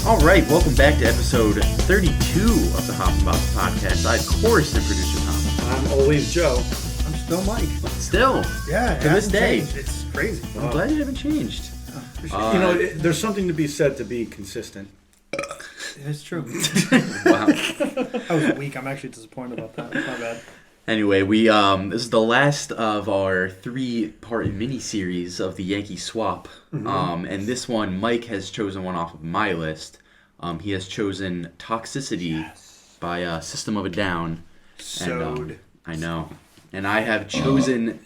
All right, welcome back to episode 32 of the hops&bops podcast. I, of course, am producer Tom. I'm always Joe. I'm still Mike. Still, Yeah, to this day. changed. It's crazy. I'm glad you haven't changed. There's something to be said to be consistent. It's true. Wow. I was weak. I'm actually disappointed about that. My bad. Anyway, we this is the last of our 3-part mini-series of the Yankee Swap. And this one, Mike has chosen one off of my list. He has chosen Talxicity by System of a Down. SOAD. I know. And I have chosen...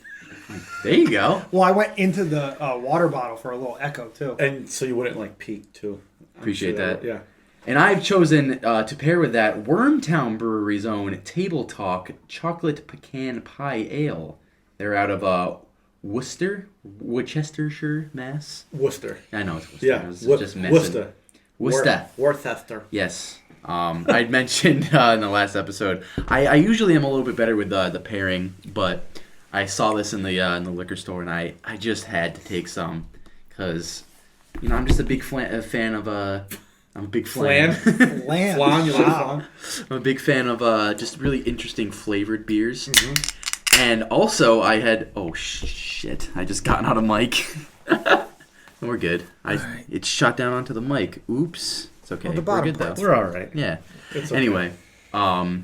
There you go. Well, I went into the water bottle for a little echo, too. And so you wouldn't peak too. Appreciate that. Yeah. And I've chosen to pair with that Wormtown Brewery's own Table Talk Chocolate Pecan Pale Ale. They're out of Worcestershire, Mass. Worcester. I know it's Worcester. Yeah. I was just messing. Worcester. Worcester. Worcester. Yes. I'd mentioned in the last episode, I usually am a little bit better with the pairing, but I saw this in the liquor store, and I just had to take some because, I'm just a big fan of... I'm a big fan. Flan? Flan. You like flan? I'm a big fan of just really interesting flavored beers. And also I had... Oh, shit. I just got out of mic. We're good. It shot down onto the mic. Oops. It's okay. Well, the We're bottom good, though. part's We're all right. Yeah. It's okay. Anyway, I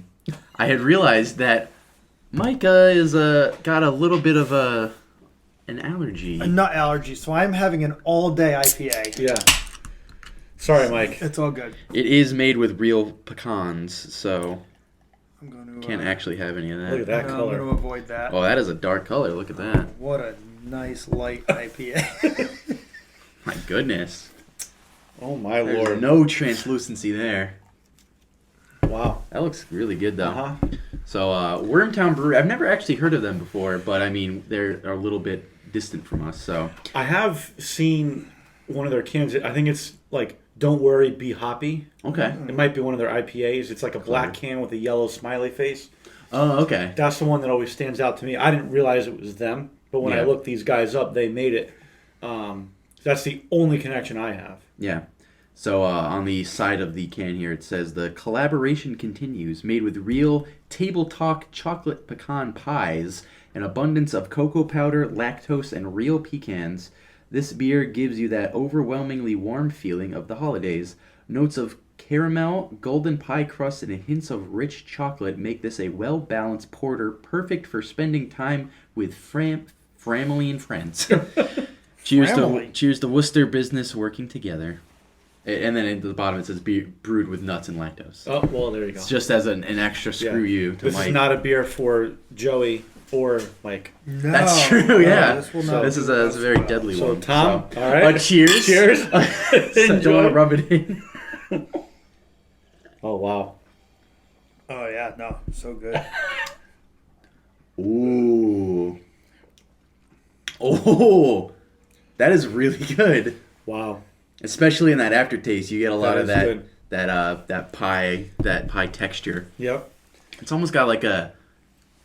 had realized that Mike is got a little bit of an allergy. A nut allergy, so I'm having an all-day IPA. Yeah. Sorry, Mike. It's all good. It is made with real pecans, so I'm going to... can't actually have any of that. Look at that I'm color. going to avoid that. Oh, that is a dark color. Look at that. What a nice light IPA. My goodness. Oh, my There's Lord. no translucency there. Wow. That looks really good, though. Uh-huh. So, Wormtown Brewery, I've never actually heard of them before, but, they're a little bit distant from us, so. I have seen one of their cans. I think it's Don't Worry, Be Hoppy. Okay. It might be one of their IPAs. It's like a black can with a yellow smiley face. Oh, okay. That's the one that always stands out to me. I didn't realize it was them, but when I looked these guys up, they made it. That's the only connection I have. Yeah. So on the side of the can here, it says, the collaboration continues, made with real Table Talk chocolate pecan pies, an abundance of cocoa powder, lactose, and real pecans. This beer gives you that overwhelmingly warm feeling of the holidays. Notes of caramel, golden pie crust, and hints of rich chocolate make this a well-balanced porter, perfect for spending time with family and friends. Cheers to Worcester business working together. And then at the bottom it says brewed with nuts and lactose. Oh, well, there you go. It's just as an extra screw you to This Mike. is not a beer for Joey or Mike. No. That's true, yeah. This will not This is a very deadly So, one. Tom, all right. Cheers. Cheers. So don't want to rub it in. Oh, wow. Oh, yeah. No. So good. Ooh. Oh. That is really good. Wow. Especially in that aftertaste, you get a lot That of is good. that pie texture. Yep. It's almost got like a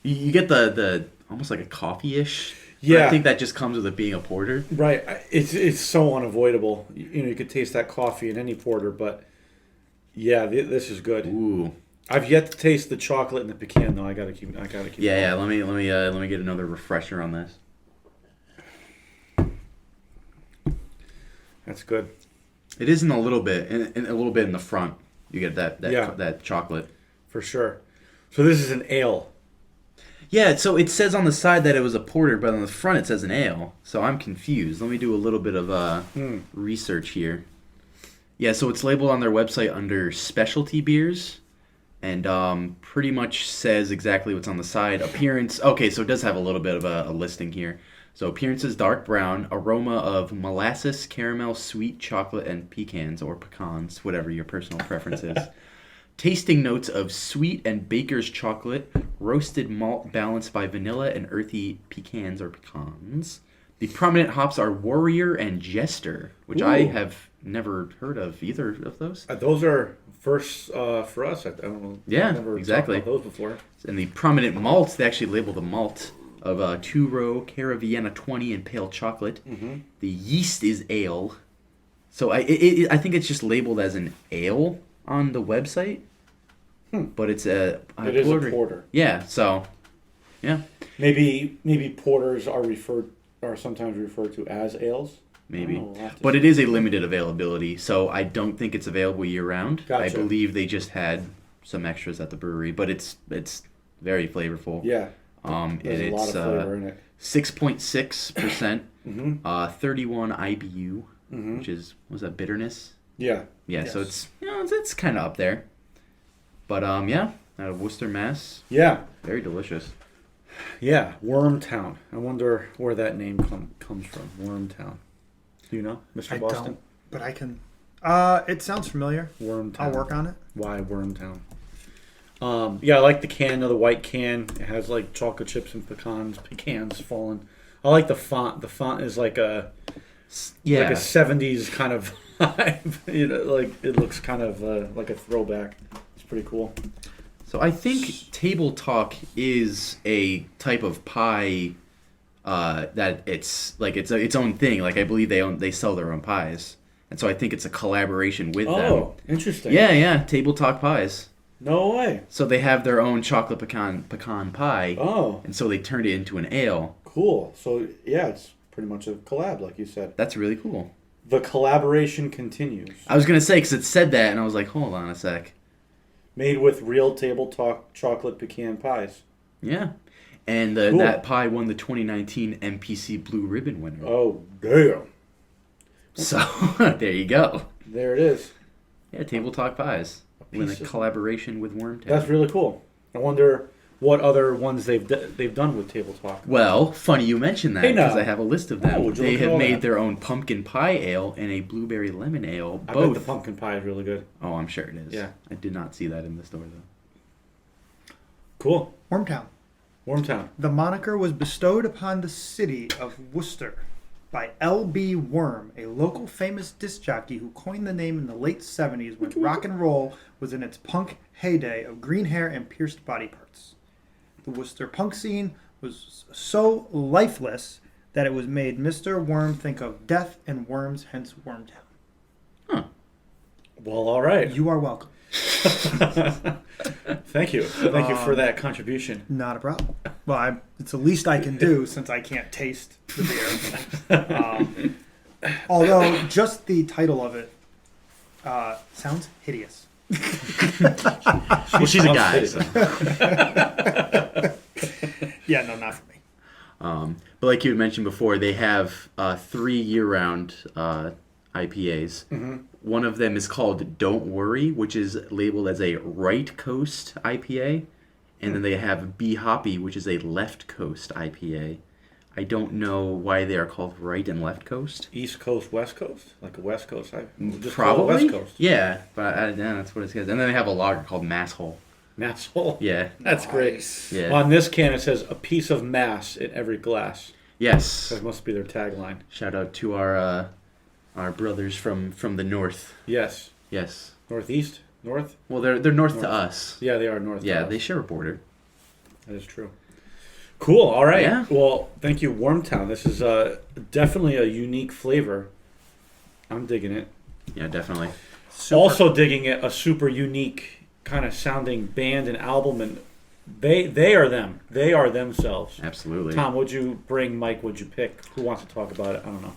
you get the almost like a coffee-ish. Yeah. I think that just comes with it being a porter. Right. It's so unavoidable. You could taste that coffee in any porter, but yeah, this is good. Ooh. I've yet to taste the chocolate and the pecan though. I gotta keep. Yeah. Let me get another refresher on this. That's good. It is in a little bit in the front. You get that chocolate. For sure. So this is an ale. Yeah, so it says on the side that it was a porter, but on the front it says an ale. So I'm confused. Let me do a little bit of research here. Yeah, so it's labeled on their website under specialty beers, and pretty much says exactly what's on the side. Appearance. Okay, so it does have a little bit of a listing here. So appearance is dark brown, aroma of molasses, caramel, sweet chocolate, and pecans, or pecans, whatever your personal preference is. Tasting notes of sweet and baker's chocolate, roasted malt balanced by vanilla and earthy pecans or pecans. The prominent hops are Warrior and Jester, which Ooh. I have never heard of either of those. Those are first for us. I don't know. Yeah, I've never exactly. talked about those before. And the prominent malts, they actually label the malt of two-row Caravienna 20 and pale chocolate. Mm-hmm. The yeast is ale. So I think it's just labeled as an ale on the website, but it's a porter. Yeah. So, yeah. Maybe porters are sometimes referred to as ales. Maybe. Oh, But it is a limited availability, so I don't think it's available year-round. Gotcha. I believe they just had some extras at the brewery, but it's very flavorful. Yeah. There's a lot of flavor in it. 6.6%, 31 IBU, Mm-hmm. which was that bitterness? Yeah. Yeah, Yes. so it's kind of up there. But yeah, out of Worcester, Mass. Yeah. Very delicious. Yeah. Wormtown. I wonder where that name comes from. Wormtown. Do you know, Mr. I Boston? don't, but I can. It sounds familiar. Wormtown. I'll work on it. Why Wormtown? Yeah, I like the can, the white can. It has like chocolate chips and pecans falling. I like the font. The font is like a 70s kind of vibe. Like it looks kind of like a throwback. It's pretty cool. So I think Table Talk is a type of pie that it's like it's its own thing. Like I believe they sell their own pies, and so I think it's a collaboration with them. Oh, interesting. Yeah, Table Talk pies. No way. So they have their own chocolate pecan pie. Oh, And so they turned it into an ale. cool. So yeah, it's pretty much a collab, like you said. That's really cool. The collaboration continues. I was gonna say because it said that, and I was like, hold on a sec. Made with real Table Talk chocolate pecan pies. Yeah, and Cool. that pie won the 2019 MPC Blue Ribbon winner. Oh, damn. So there you go. There it is. Yeah, Table Talk pies with piece a of- collaboration with Wormtown. That's really cool. I wonder what other ones they've done with Table Talk. Well, funny you mentioned that Hey, now. because I have a list of them. Oh, would you They look at have all made that? their own pumpkin pie ale and a blueberry lemon ale. I Both. bet the pumpkin pie is really good. Oh, I'm sure it is. Yeah. I did not see that in the store though. Cool. Wormtown. Wormtown. The moniker was bestowed upon the city of Worcester by L.B. Worm, a local famous disc jockey who coined the name in the late 70s when rock and roll was in its punk heyday of green hair and pierced body parts. The Worcester punk scene was so lifeless that it was made Mr. Worm think of death and worms, hence Wormtown. Huh. Well, all right. You are welcome. Thank you. Thank you for that contribution. Not a problem. Well, it's the least I can do since I can't taste the beer. Although, just the title of it sounds hideous. Well, she's a guy. So. Yeah, no, not for me. But like you had mentioned before, they have 3 year-round IPAs. Mm-hmm. One of them is called Don't Worry, which is labeled as a Right Coast IPA. And then they have Be Hoppy, which is a Left Coast IPA. I don't know why they are called Right and Left Coast. East Coast, West Coast? Like a West Coast? Just Probably. call it West Coast. Yeah, but yeah, that's what it says. And then they have a lager called Masshole. Masshole. Yeah. That's great. Yeah. On this can, it says, a piece of mass in every glass. Yes. That must be their tagline. Shout out to our brothers from the north. Yes. Yes. Northeast? North? Well, they're north to us. Yeah, they are north. Yeah, of us. they share a border. That is true. Cool. All right. Yeah. Well, thank you, Wormtown. This is definitely a unique flavor. I'm digging it. Yeah, definitely. Also digging it, a super unique kind of sounding band and album, and they are them. They are themselves. Absolutely. Tom, would you bring? Mike, would you pick? Who wants to talk about it? I don't know.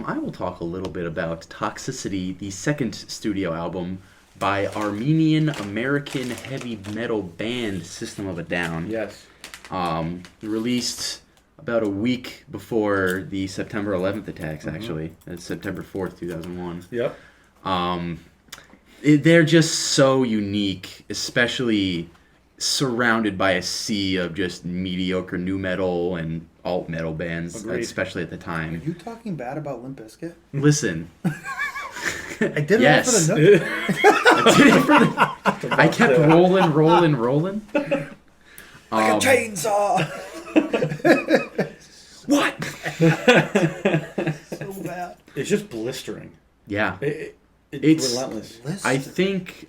I will talk a little bit about Talxicity, the second studio album by Armenian-American heavy metal band System of a Down. Yes. Released about a week before the September 11th attacks, actually. It's September 4th, 2001. Yep. They're just so unique, especially surrounded by a sea of just mediocre nu metal and alt metal bands, Agreed. especially at the Are time. you talking bad about Limp Bizkit? Listen. I did it Yes. all for the Nook. I did it for the... I kept rolling. Like a chainsaw. What? So bad. It's just blistering. Yeah. It's It's- relentless. I think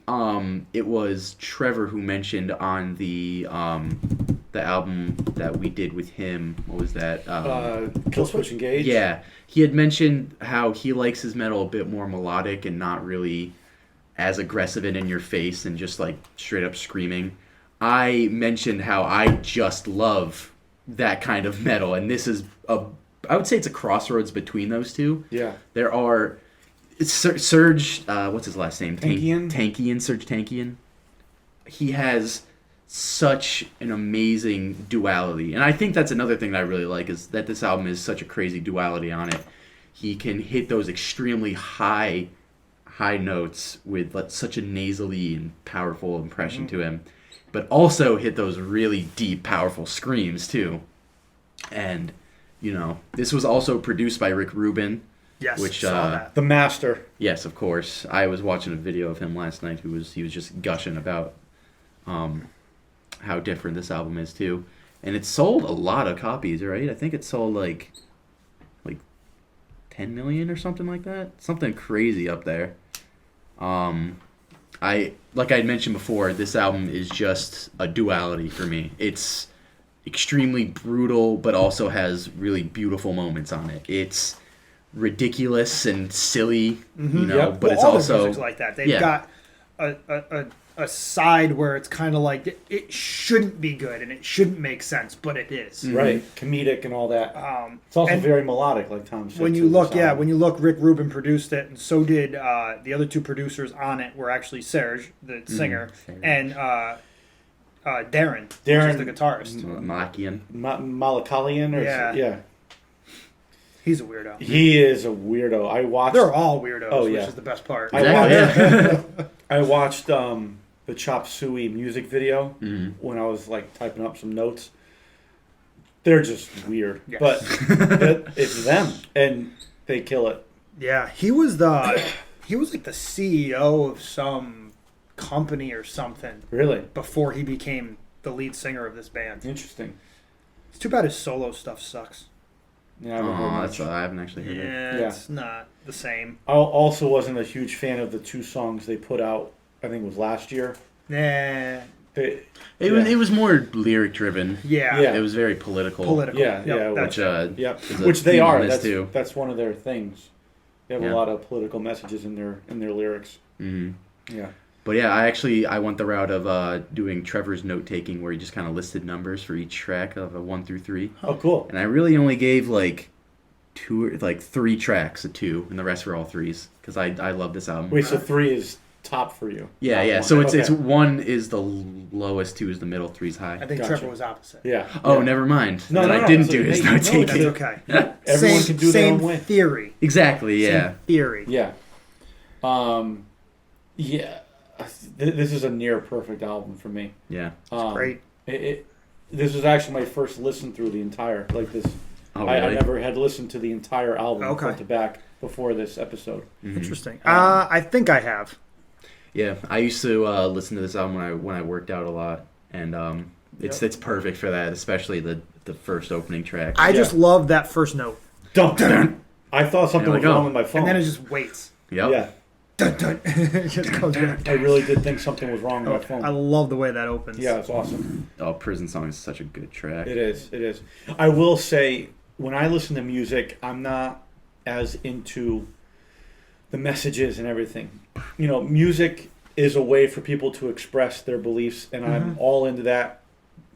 it was Trevor who mentioned on the the album that we did with him. What was that? Killswitch Engage. Yeah, he had mentioned how he likes his metal a bit more melodic and not really as aggressive and in your face and just like straight up screaming. I mentioned how I just love that kind of metal, and this is I would say it's a crossroads between those two. Yeah. There are Serge, what's his last name? Tankian? Serge Tankian. He has such an amazing duality. And I think that's another thing that I really like, is that this album is such a crazy duality on it. He can hit those extremely high notes with such a nasally and powerful impression to him, but also hit those really deep, powerful screams too. And, you know, this was also produced by Rick Rubin. Yes, which saw that. The master. Yes, of course. I was watching a video of him last night. He was just gushing about how different this album is too, and it sold a lot of copies, right? I think it sold like 10 million or something like that. Something crazy up there. I had mentioned before, this album is just a duality for me. It's extremely brutal, but also has really beautiful moments on it. It's ridiculous and silly, you know, but it's all also their music's like that. They've got a side where it's kind of like it shouldn't be good and it shouldn't make sense, but it is. Right, comedic and all that. It's also very melodic, like Tom said. When you look, Rick Rubin produced it, and so did the other two producers on it were actually Serge, the singer, and Darren, which is the guitarist. Malakalian, or yeah. He's a weirdo. He is a weirdo. They're all weirdos, which is the best part. I watched the Chop Suey music video when I was like typing up some notes. They're just weird, but it's them, and they kill it. Yeah, he was like the CEO of some company or something. Really? Before he became the lead singer of this band. Interesting. It's too bad his solo stuff sucks. Yeah, I haven't actually heard it. Yeah, it's not the same. I also wasn't a huge fan of the two songs they put out. I think it was last year. Nah. It was more lyric driven. Yeah. It was very political. Which they are. That's one of their things. They have a lot of political messages in their lyrics. Mm-hmm. Yeah. But yeah, I went the route of doing Trevor's note taking, where he just kind of listed numbers for each track of a 1 through 3. Oh, cool! And I really only gave like 3 tracks a 2, and the rest were all 3s because I love this album. Wait, so 3 is top for you? Yeah. So it's 1 is the lowest, 2 is the middle, 3 is high. I think Trevor was opposite. Yeah. Oh, never mind. No, I didn't do his note taking. That's okay. Everyone can do their own way. Same theory. Exactly. Yeah. Same theory. Yeah. Yeah. This is a near perfect album for me. Yeah. It's great. This was actually my first listen through the entire, like this. Oh, really? I never had listened to the entire album front to back before this episode. Mm-hmm. Interesting. I think I have. Yeah, I used to listen to this album when I worked out a lot, and it's perfect for that, especially the first opening track. I just love that first note. Dun, dun. I thought something was wrong with my phone. And then it just waits. Yep. Yeah. Dun, dun. It just comes back. I really did think something was wrong with my phone. I love the way that opens. Yeah, it's awesome. Oh, Prison Song is such a good track. It is. I will say, when I listen to music, I'm not as into the messages and everything. You know, music is a way for people to express their beliefs, and I'm all into that.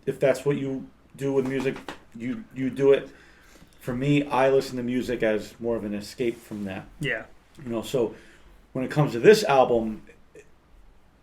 If that's what you do with music, you do it. For me, I listen to music as more of an escape from that. Yeah. You know, so when it comes to this album,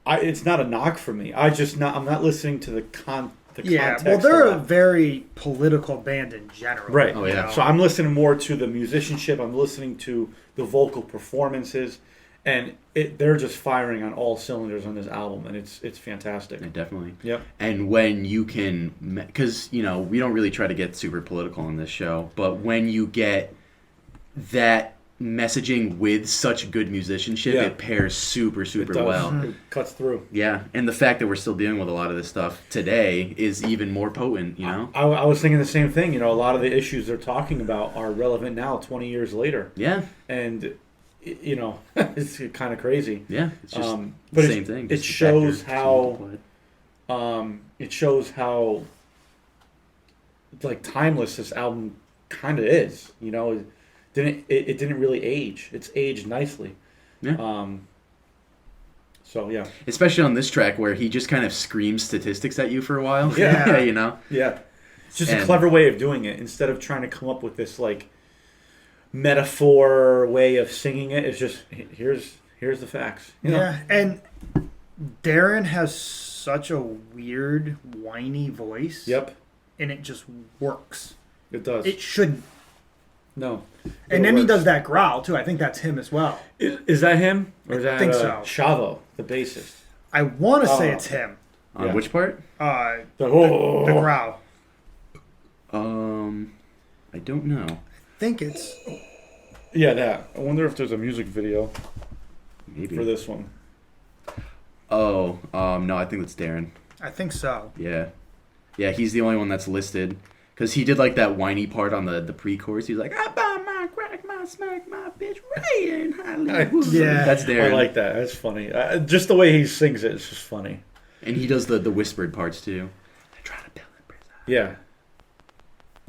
it's not a knock for me. I'm not listening to the context. Well, they're a very political band in general. Right. Oh, yeah. So I'm listening more to the musicianship. I'm listening to the vocal performances, and they're just firing on all cylinders on this album, and it's fantastic. Yeah, definitely. Yep. And when you can, because we don't really try to get super political on this show, but when you get that messaging with such good musicianship, it pairs super well. It cuts through. Yeah, and the fact that we're still dealing with a lot of this stuff today is even more potent, I was thinking the same thing. A lot of the issues they're talking about are relevant now, 20 years later. Yeah. And, it's kind of crazy. Yeah, it's just the same thing. It shows how like timeless this album kind of is. You know, it didn't really age. It's aged nicely. Yeah. So yeah. Especially on this track where he just kind of screams statistics at you for a while. Yeah. Yeah, you know. Yeah. It's just a clever way of doing it. Instead of trying to come up with this like metaphor way of singing it, it's just here's the facts. You know? Yeah, and Darren has such a weird, whiny voice. Yep. And it just works. It does. It shouldn't. No. And then he does that growl too. I think that's him as well. Is that him? Or is that think so. Chavo, the bassist? I want to say it's him. On Yeah. which part? The Oh. growl. I don't know. I think it's. Yeah, that. I wonder if there's a music video Maybe. for this one. Oh, no, I think that's Darren. I think so. Yeah. Yeah, he's the only one that's listed. Because he did like that whiny part on the pre-chorus. He's like, I buy my crack, my smack, my bitch, right in Hollywood. Yeah. That's Darren. I like that. That's funny. Just the way he sings it is just funny. And he does the whispered parts too. I try to build it. Yeah.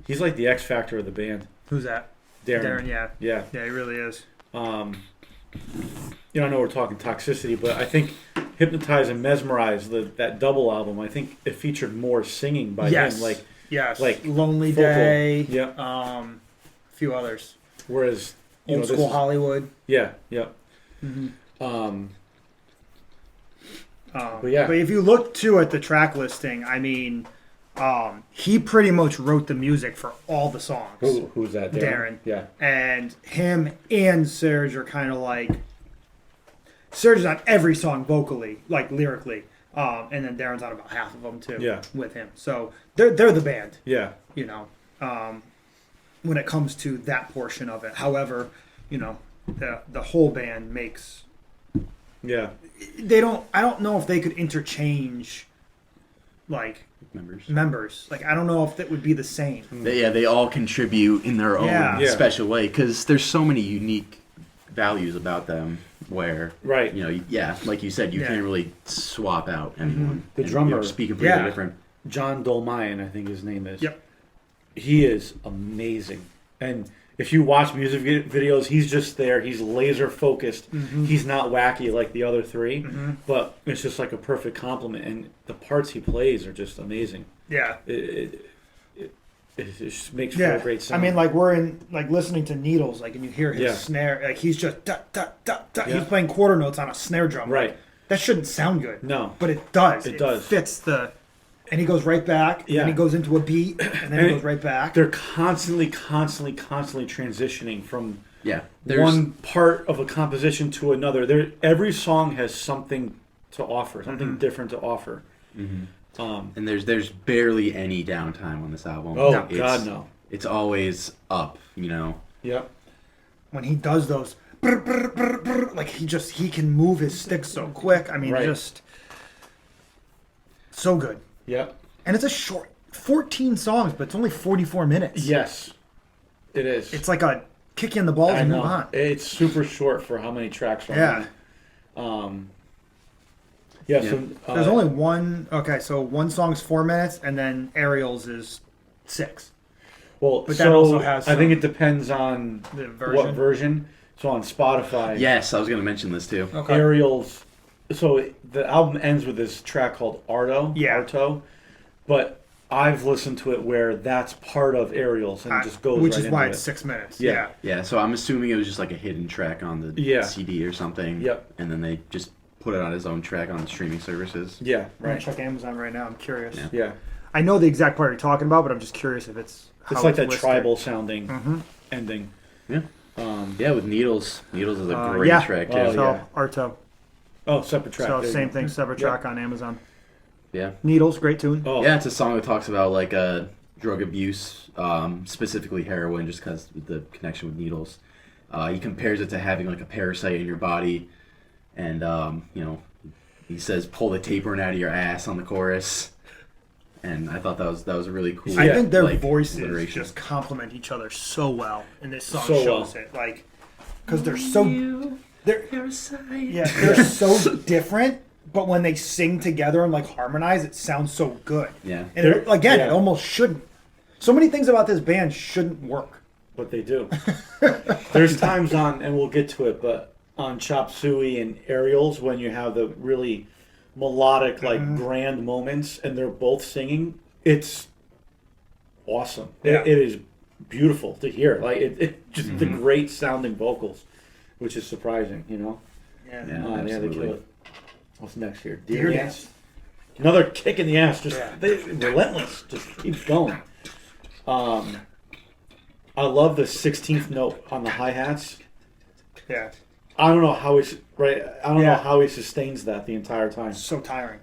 He's like the X Factor of the band. Who's that? Darren. yeah. Yeah. Yeah, he really is. I know we're talking Talxicity, but I think Hypnotize and Mesmerize, that double album, I think it featured more singing by Yes. him. Yes. like Lonely vocal. Day. Yep. A few others. Whereas Old School Hollywood. Yeah. Yep. Mm-hmm. But yeah. But if you look too at the track listing, I mean, he pretty much wrote the music for all the songs. Who's that? Darren. Yeah. And him and Serge are kind of like. Serge is on every song vocally, like lyrically. And then Darren's on about half of them too. Yeah. With him. So they're the band. Yeah. You know, when it comes to that portion of it. However, you know, the whole band makes. Yeah. I don't know if they could interchange, like members. Like I don't know if that would be the same. They all contribute in their own Yeah. special way because there's so many unique values about them. Where Right. you know, yeah, like you said, you Yeah. can't really swap out anyone. The And drummer- you're speaking completely Yeah. different. John 𝙏𝙗𝙗, I think his name is. Yep. He is amazing. And if you watch music videos, he's just there. He's laser focused. Mm-hmm. He's not wacky like the other three, but it's just like a perfect compliment. And the parts he plays are just amazing. Yeah. It just makes for Yeah. a great sound. I mean, like we're in like listening to Needles, like, and you hear his Yeah. snare, like he's just da da da da. Yeah. He's playing quarter notes on a snare drum. Right. Like, that shouldn't sound good. No. But it does. It does. Fits the. And he goes right back. And Yeah. then he goes into a beat, and then And he goes right back. they're constantly transitioning from Yeah, one part of a composition to another. Every song has something to offer, something different to offer. and there's barely any downtime on this album. Oh, No. God, no. It's always up. You know. Yep. When he does those, brr, brr, brr, brr, like he can move his stick so quick. I mean, Right. just so good. Yep. And it's a short, 14 songs, but it's only 44 minutes. Yes, it is. It's like a kick you in the balls I and know. move on. It's super short for how many tracks are Yeah. on. Yeah, so There's only one. Okay, so one song's 4 minutes, and then Ariel's is 6. well, but so that also has I think some- it depends on The version. what version. So on Spotify, Yes, I was gonna mention this too. Okay. Ariel's. So the album ends with this track called Arto. Yeah. Arto, but I've listened to it where that's part of Ariel's and it just goes which right is why into it's it. 6 minutes. Yeah. Yeah, so I'm assuming it was just like a hidden track on the Yeah. CD or something. Yep. And then they just put it on his own track on streaming services. Yeah, I'm gonna right. check Amazon right now. I'm curious. Yeah. Yeah, I know the exact part you're talking about, but I'm just curious if it's. How it's like that listed. tribal sounding Mhm. ending. Yeah. Yeah, with Needles. Needles is a Uh, great yeah. track too. Oh, So yeah. Arto. Oh, separate track. So there you same go. thing, separate Yep. track on Amazon. Yeah. Needles, great tune. Oh, Yeah, it's a song that talks about like drug abuse, specifically heroin, just because of the connection with needles. He compares it to having like a parasite in your body, and you know, he says pull the tapering out of your ass on the chorus. And I thought that was a really cool. I think their like, voices alliteration. just complement each other so well, and this song So shows well. it. Like, because they're so they're Parasite. yeah they're so different, but when they sing together and like harmonize, it sounds so good. Yeah. And it, again, Yeah. it almost shouldn't. So many things about this band shouldn't work. But they do. There's times on, and we'll get to it, but on Chop Suey and Aerials when you have the really melodic, like grand moments, and they're both singing, it's awesome. Yeah. It is beautiful to hear. Like it just the great sounding vocals, which is surprising, you know. Yeah. Yeah, They absolutely. kill it. What's next here? Deer Dance. Another kick in the ass. Just Yeah. relentless. Just keeps going. I love the 16th note on the hi-hats. Yeah. I don't know how he I don't know Yeah. how he sustains that the entire time. So tiring.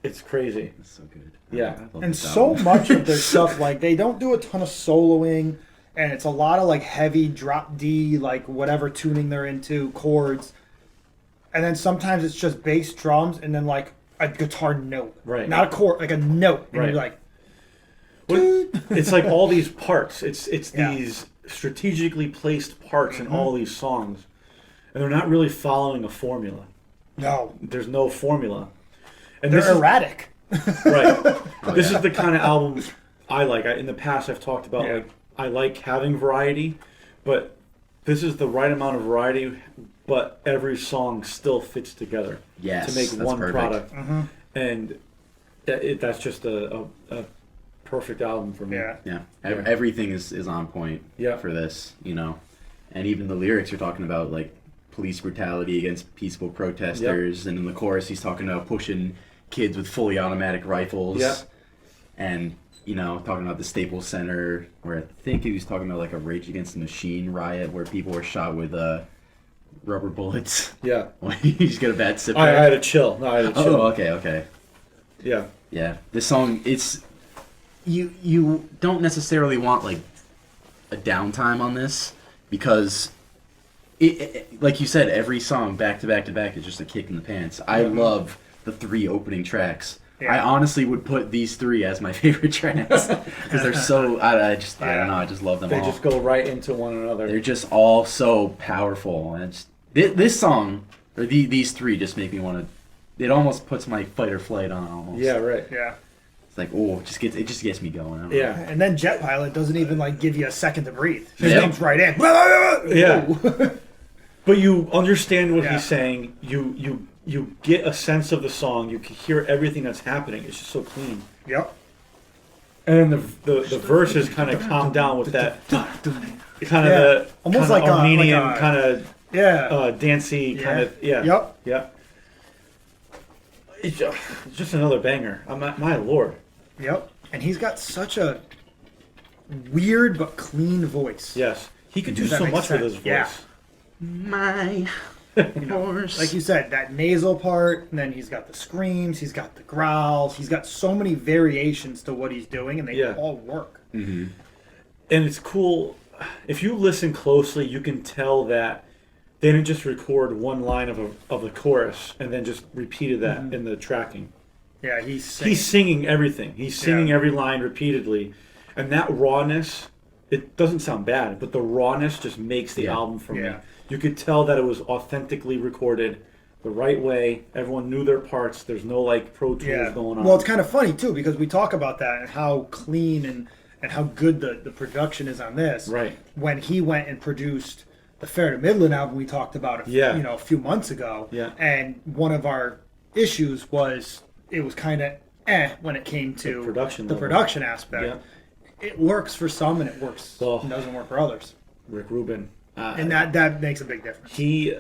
It's crazy. It's so good. Yeah. I love And this so album. much of their stuff, like they don't do a ton of soloing, and it's a lot of like heavy drop D, like whatever tuning they're into, chords, and then sometimes it's just bass drums and then like a guitar note, Right. Not a chord, like a note, and Right. you're like, It's like all these parts. It's Yeah. these strategically placed parts in all these songs, and they're not really following a formula. no, There's no formula. And they're this is erratic. right. This is the kind of album I like. In the past, I've talked about Yeah. like I like having variety, but this is the right amount of variety. But every song still fits together Yes, to make that's one perfect. product, and that's just a perfect album for me. Yeah. Yeah, Yeah. everything is on point Yeah. for this, you know, and even the lyrics are talking about like police brutality against peaceful protesters, and in the chorus he's talking about pushing kids with fully automatic rifles, Yeah. and you know talking about the Staples Center where I think he was talking about like a Rage Against the Machine riot where people were shot with rubber bullets. Yeah. you just get a bad sip. I there. had a chill. No, I had a chill. Oh, okay. Yeah. Yeah, this song, it's you don't necessarily want like a downtime on this because it like you said, every song back to back to back is just a kick in the pants. I love the 3 opening tracks. Yeah. I honestly would put these 3 as my favorite tracks because they're so I don't know, I just love them They all. just go right into one another. They're just all so powerful, and it's, this song or these 3 just make me want to. It almost puts my fight or flight on almost. Yeah, right. Yeah. It's like, oh, it just gets me going. I don't know. Yeah. And then Jet Pilot doesn't even like give you a second to breathe. He Yep. comes right in. Yeah. But you understand what Yeah. he's saying. You get a sense of the song. You can hear everything that's happening. It's just so clean. Yep. And then the verses kind of calm down with that kind of Yeah. the Almost kinda like a- Armenian like a- kind of Yeah. dancey kind of Yep. yeah. It's just another banger. My lord. Yep. And he's got such a weird but clean voice. Yes, he could do Does that so make much with sense? his voice. Yeah. My horse. Like you said, that nasal part, and then he's got the screams, he's got the growls, he's got so many variations to what he's doing, and they Yeah. all work. And it's cool. If you listen closely, you can tell that they didn't just record one line of the chorus and then just repeated that in the tracking. Yeah, he's singing. He's singing everything. He's singing every line repeatedly. And that rawness, it doesn't sound bad, but the rawness just makes the album for me. Yeah. You could tell that it was authentically recorded the right way. Everyone knew their parts. There's no like Pro Tools going on. Well, it's kind of funny too because we talk about that and how clean and how good the production is on this. Right. When he went and produced the Fair to Midland album we talked about a few months ago. Yeah. And one of our issues was it was kind of when it came to The production the level. production aspect. Yeah. It works for some and it works Oh. and doesn't work for others. Rick Rubin. And that makes a big difference. He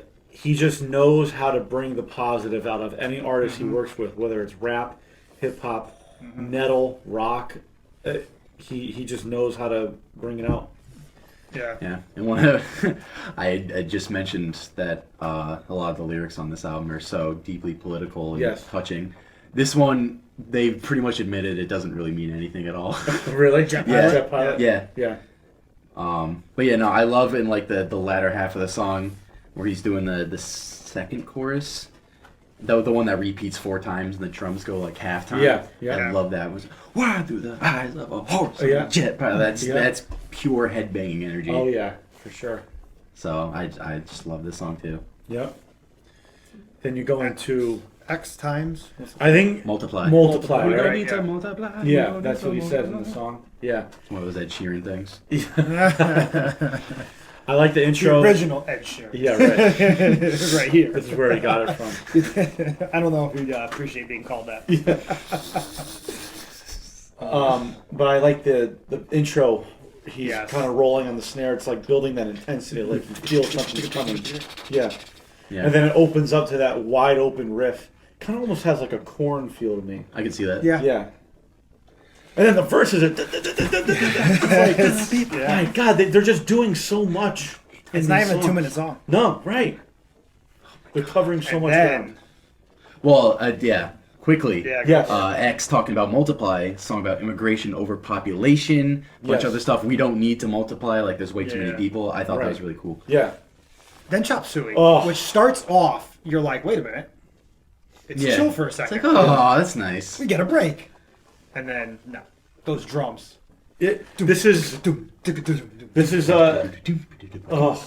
just knows how to bring the positive out of any artist he works with, whether it's rap, hip hop, metal, rock. He just knows how to bring it out. Yeah. Yeah, and one of I just mentioned that a lot of the lyrics on this album are so deeply political and Yes. touching. This one, they pretty much admitted it doesn't really mean anything at all. Really? Jet Yeah. Jet Pilot? Yeah. Yeah. But yeah, no, I love in like the latter half of the song where he's doing the second chorus, the one that repeats 4 times and the drums go like halftime. Yeah, yeah. I love that. It was "Why through the eyes of a horse, Yeah. jet pilot." That's pure headbanging energy. Oh yeah, for sure. So I just love this song too. Yep. Then you go into X times. I think Multiply. Multiply, We don't right? need to Yeah. multiply. Yeah, that's what he says in the song. Yeah. One of those Ed Sheeran things. I like the The intro. original Ed Sheeran. Yeah, right. Right here. This is where he got it from. I don't know if you'd appreciate being called that. But I like the intro. He's Yes. kind of rolling on the snare. It's like building that intensity, like you feel something's coming. Yeah. Yeah. And then it opens up to that wide open riff. Kind of almost has like a corn feel to me. I can see that. Yeah. Yeah. And then the verses are. It's like, my God, they're just doing so much. It's not even a 2-minute song. No, right. They're covering so And much then- ground. Well, yeah. Quickly. Yeah. Yes. X talking about multiply, song about immigration, overpopulation, a bunch Yes. of other stuff. We don't need to multiply. Like there's way too many Yeah. people. I thought Right. that was really cool. Yeah. Then Chop Suey, Oh. which starts off, you're like, wait a minute. It's Yeah. chill for a It's second. like, oh, that's nice. We get a break. And then, no. Those drums. This is oh,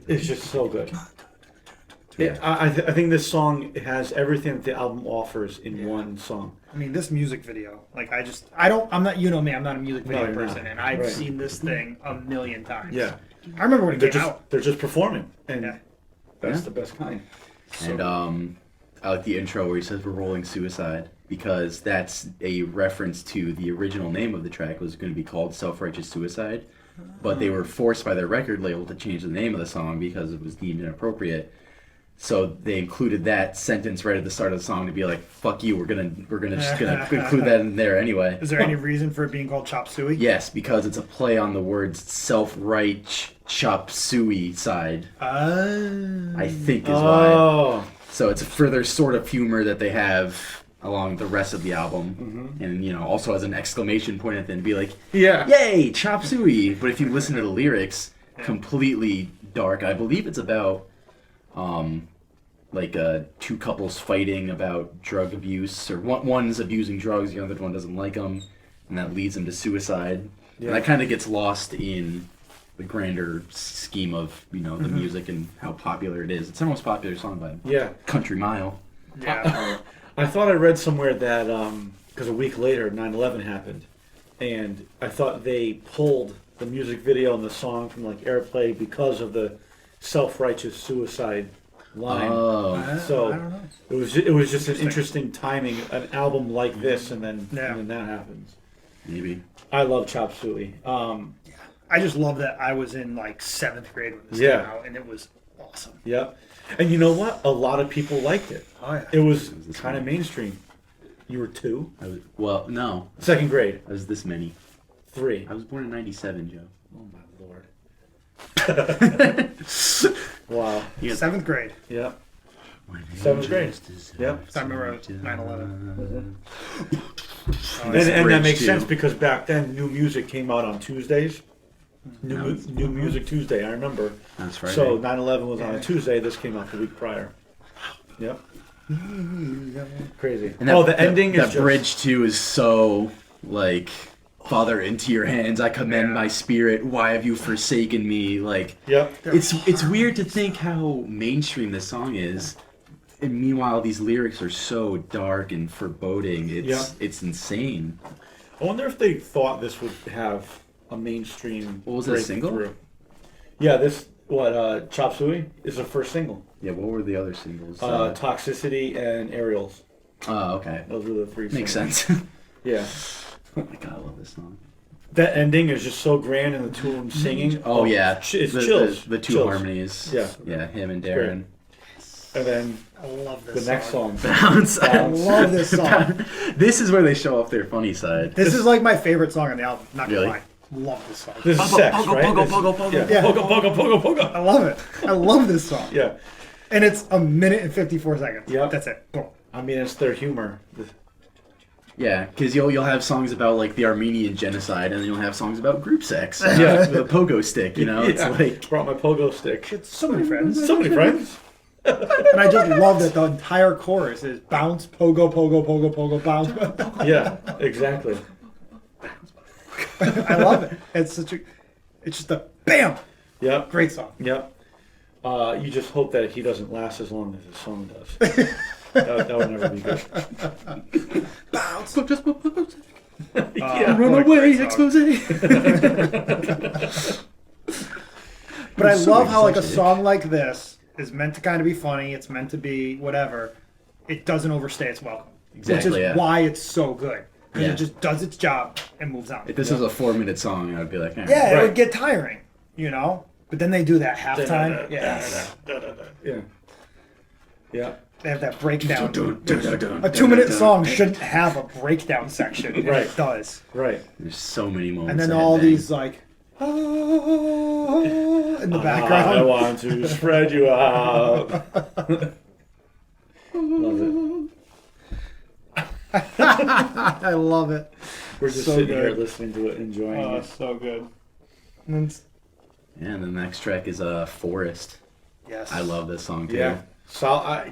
it's just so good. I think this song has everything that the album offers in one song. I mean, this music video, like, I'm not, you know me, I'm not a music video No, you're person, not. and I've Right. seen this thing a million times. Yeah. I remember when it They're came just out. they're just performing, and Yeah. that's Yeah. the best kind. And I like the intro where he says we're rolling suicide because that's a reference to the original name of the track was going to be called Self-Righteous Suicide, but they were forced by their record label to change the name of the song because it was deemed inappropriate. So they included that sentence right at the start of the song to be like, "Fuck you, we're gonna include that in there anyway." Is there any reason for it being called Chop Suey? Yes, because it's a play on the words self-right chop suey side. I think is why. Oh, So it's a further sort of humor that they have along the rest of the album, and also as an exclamation point at the end, be like, yeah. "Yay, chop suey!" But if you listen to the lyrics, completely dark. I believe it's about two couples fighting about drug abuse, or one's abusing drugs, the other one doesn't like them, and that leads them to suicide. Yeah. And that kind of gets lost in the grander scheme of the music and how popular it is. It's the most popular song by Yeah. Country Mile. Yeah. I thought I read somewhere that because a week later 9/11 happened, and I thought they pulled the music video and the song from like airplay because of the self-righteous suicide line. Oh, So I don't know. it was just an interesting timing, an album like this, and then that happens. maybe. I love Chop Suey. I just love that I was in like 7th grade when this Yeah. came out, and it was awesome. Yep. And you know what? A lot of people liked it. Oh, yeah. It was this kind of mainstream. You were 2? No, 2nd grade. I was this many. 3. I was born in '97, Joe. Oh my lord. Wow. 7th grade. Yep. 7th grade. Yep. I remember 9/11. And that makes too. sense because back then new music came out on Tuesdays. New Music Tuesday, I remember. That's right. So 9/11 was on a Tuesday. This came out the week prior. Yep. Crazy. And that, the ending that is just, bridge too is so like, "Father, into your hands I commend my spirit. Why have you forsaken me?" Like, Yep. it's weird to think how mainstream this song is, and meanwhile these lyrics are so dark and foreboding. It's insane. I wonder if they thought this would have a mainstream. What was it, a single? breakthrough. Yeah, this Chop Suey is the first single. Yeah, what were the other singles? Toxicity and Aerials. Oh, okay. Those were the 3 Makes singles. sense. Yeah. Oh my god, I love this song. That ending is just so grand, and the two of them singing. Oh yeah, it's the, chills. The two Chills. harmonies. Yeah. Him and Darren. And then I love the this next song. Bounce. I love this song. This is where they show off their funny side. This is like my favorite song on the album. Not gonna Really? lie. Love this song. This is sex, right? Pogo, This- pogo, pogo. Yeah. Yeah. Pogo, pogo, pogo, pogo. I love it. I love this song. Yeah. And it's 1 minute and 54 seconds. Yep. That's it. Boom. I mean, it's their humor. Yeah, because you'll have songs about like the Armenian genocide, and then you'll have songs about group sex. Yeah. With a pogo stick. It's Yeah. like Brought my pogo stick. So many friends. So many friends. And I just love that the entire chorus is bounce, pogo, pogo, pogo, pogo, bounce. Yeah, exactly. I love it. It's just a bam. Yep. Great song. Yep. You just hope that he doesn't last as long as his song does. That would never be good. Bounce. Yeah. Run what a away, great song. expose. But I So love how like a exotic. song like this is meant to kind of be funny. It's meant to be whatever. It doesn't overstay its welcome. Exactly, Which is yeah. why it's so good. Because Yeah. it just does its job and moves on. If this was a 4-minute song, I'd be like, eh. Yeah, it Right. would get tiring, you know? But then they do that halftime. Yeah. Yeah. Yeah. They have that breakdown. A 2-minute song shouldn't have a breakdown section. And Right. It does. Right. There's so many moments. And then of all headbang. these like in the I background. want to spread you out. Love it. I love it. We're just So sitting good. here listening to it, enjoying it. So good. And then, Yeah, and the next track is Forest. yes. I love this song too. Yeah. So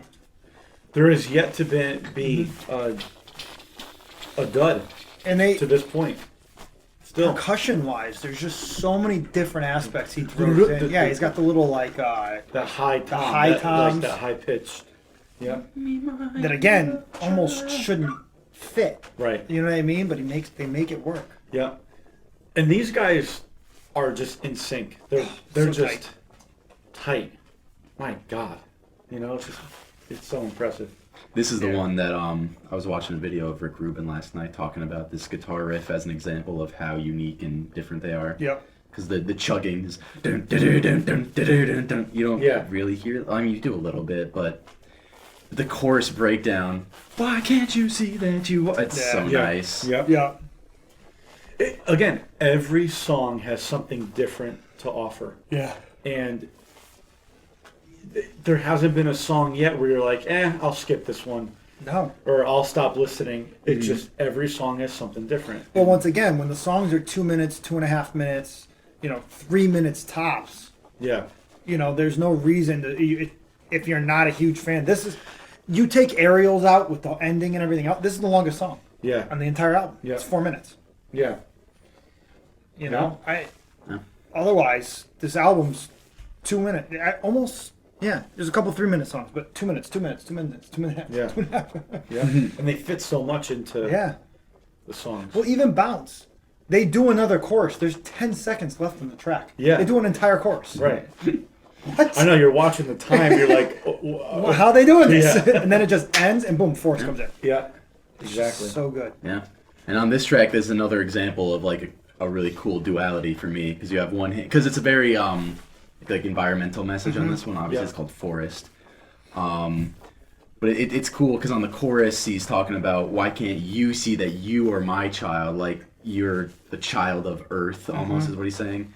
there is yet to be a dud And they to this point. Still. percussion wise, there's just so many different aspects he throws in. Yeah, he's got the little like That high tom. high toms. Like that high pitch. Yeah. that again almost shouldn't fit. Right. You know what I mean? But they make it work. Yeah. And these guys are just in sync. They're So just tight. My God. You know, it's so impressive. This is the Yeah. one that I was watching a video of Rick Rubin last night talking about this guitar riff as an example of how unique and different they are. Yep. Because the chugging is dun, dun, dun, dun, dun, dun, dun, dun. You don't Yeah. really hear it. I mean, you do a little bit, but the chorus breakdown. Why can't you see that you? It's Yeah. so Yeah. nice. Yeah. Yeah. Again, every song has something different to offer. Yeah. And there hasn't been a song yet where you're like, I'll skip this one. No. Or I'll stop listening. It's just every song has something different. Well, once again, when the songs are 2 minutes, 2.5 minutes, 3 minutes tops, Yeah. there's no reason to. If you're not a huge fan, you take Aerials out with the ending and everything else. This is the longest song Yeah. on the entire album. Yeah. It's 4 minutes. Yeah. You know, Yeah. Otherwise, this album's 2 minutes. Almost. Yeah, there's a couple 3-minute songs, but 2 minutes, 2 minutes, 2 minutes, 2.5. Yeah. 2.5. Yeah. And they fit so much into Yeah. the songs. Well, even Bounce. They do another chorus. There's 10 seconds left in the track. Yeah. They do an entire chorus. Right. What? I know you're watching the time. You're like, Well, how are they doing this? Yeah. And then it just ends, and boom, Forrest comes in. yeah. Exactly. So good. Yeah. And on this track, there's another example of like a really cool duality for me because you have one hand because it's a very like environmental message on this one. Obviously, Yeah. it's called Forest. But it's cool because on the chorus he's talking about why can't you see that you are my child, like you're the child of Earth, almost is what he's saying.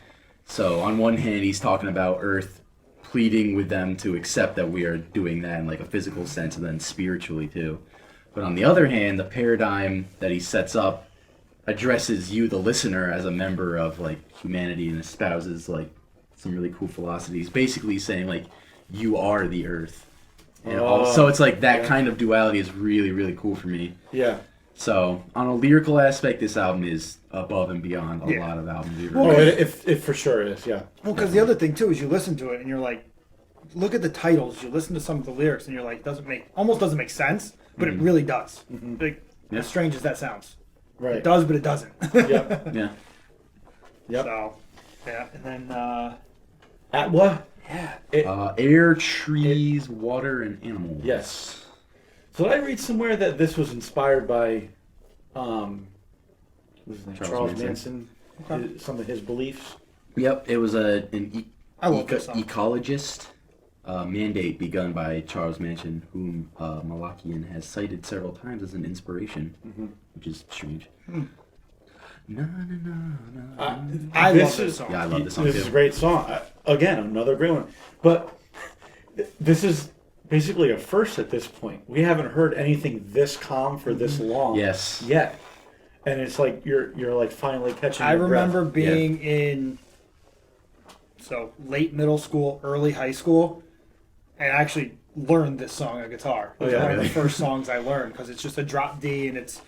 So on one hand he's talking about Earth pleading with them to accept that we are doing that in like a physical sense and then spiritually too. But on the other hand, the paradigm that he sets up addresses you, the listener, as a member of like humanity and espouses like some really cool philosophies. Basically saying like you are the Earth. And so it's like that kind of duality is really, really cool for me. Yeah. So on a lyrical aspect, this album is above and beyond a Yeah. lot of albums we've Oh, heard. it for sure is. Yeah. Well, because the other thing too is you listen to it and you're like, look at the titles. You listen to some of the lyrics and you're like, almost doesn't make sense, but it really does. Like, Yeah. as strange as that sounds, Right. it does, but it doesn't. Yep. Yeah. Yep. So, yeah, and then At what? Air, trees, water, and animals. Yes. So did I read somewhere that this was inspired by, what's his name? Charles Charles Manson. Manson. Some of his beliefs. Yep, it was an I love this song. ecologist mandate begun by Charles Manson, whom Malakian has cited several times as an inspiration, which is strange. Na, na, na, na. I This love this is- song. Yeah, I love this song This too. is a great song. Again, another great one. But this is basically a first at this point. We haven't heard anything this calm for this long. Yes. Yet. And it's like you're like finally catching I your breath. remember being in late middle school, early high school, and I actually learned this song on guitar. It was Oh, yeah, one of really? the first songs I learned because it's just a drop D and it's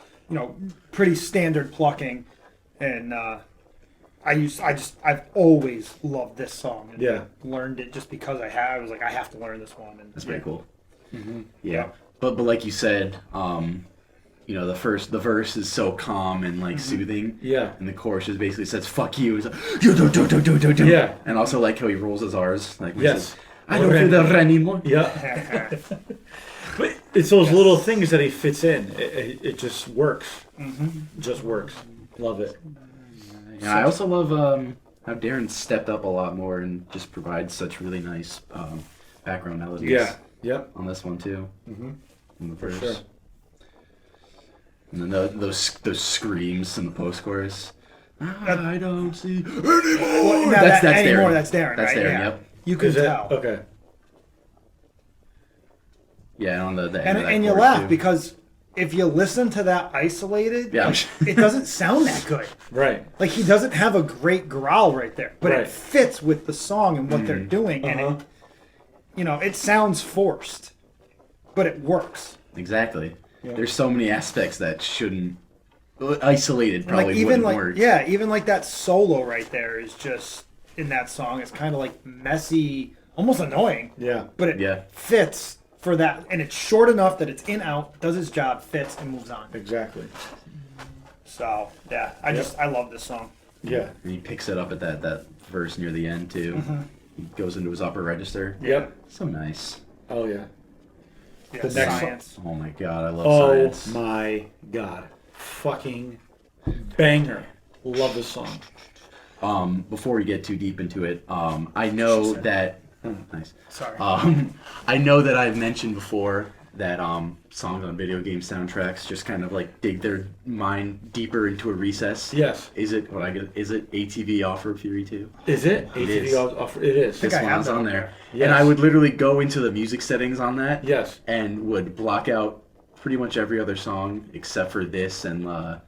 pretty standard plucking, and I've always loved this song. And Yeah. learned it just because I was like I have to learn this one. And That's pretty cool. Mm-hmm. Yeah. but like you said, the verse is so calm and like soothing. Yeah. And the chorus just basically says "fuck you." It's like, do. Yeah. And also like how he rolls his R's. Like, when he Yes. says, I don't feel that anymore. Yeah. But it's those little things that he fits in. It just works. It just works. Love it. Yeah, I also love how Darren stepped up a lot more and just provides such really nice background melodies. Yeah. Yep. On this one too. Mm-hmm. In the verse. Sure. And then those screams in the post-chorus. I don't see anymore. Well, that's anymore. Darren. That's Darren. That's right? Darren. Yeah. Yep. You can Is it? tell. Okay. Yeah, on the end of that And you chorus, laugh too. because if you listen to that isolated, Yeah. like, it doesn't sound that good. Right. Like he doesn't have a great growl right there, but Right. it fits with the song and what they're doing, and it sounds forced, but it works. Exactly. Yeah. There's so many aspects that shouldn't isolated And, probably like even wouldn't like work. even like that solo right there is just in that song. It's kind of like messy, almost annoying, Yeah. but it Yeah. fits for that, and it's short enough that it's in out, does its job, fits, and moves on. Exactly. So yeah, I love this song. Yeah. And he picks it up at that verse near the end too. He goes into his upper register. Yep. So nice. Oh yeah. Yeah, The next science. Oh my god, I love Oh science. my god. Fucking banger. Love this song. Before we get too deep into it, I know that nice. Sorry. I know that I've mentioned before that songs on video game soundtracks just kind of like dig their mind deeper into a recess. Yes. Is it ATV Offer Fury 2? Is it? It ATV is. offer. It is. think This I have one's that on on there. there. Yes. And I would literally go into the music settings on that Yes. and would block out pretty much every other song except for this and a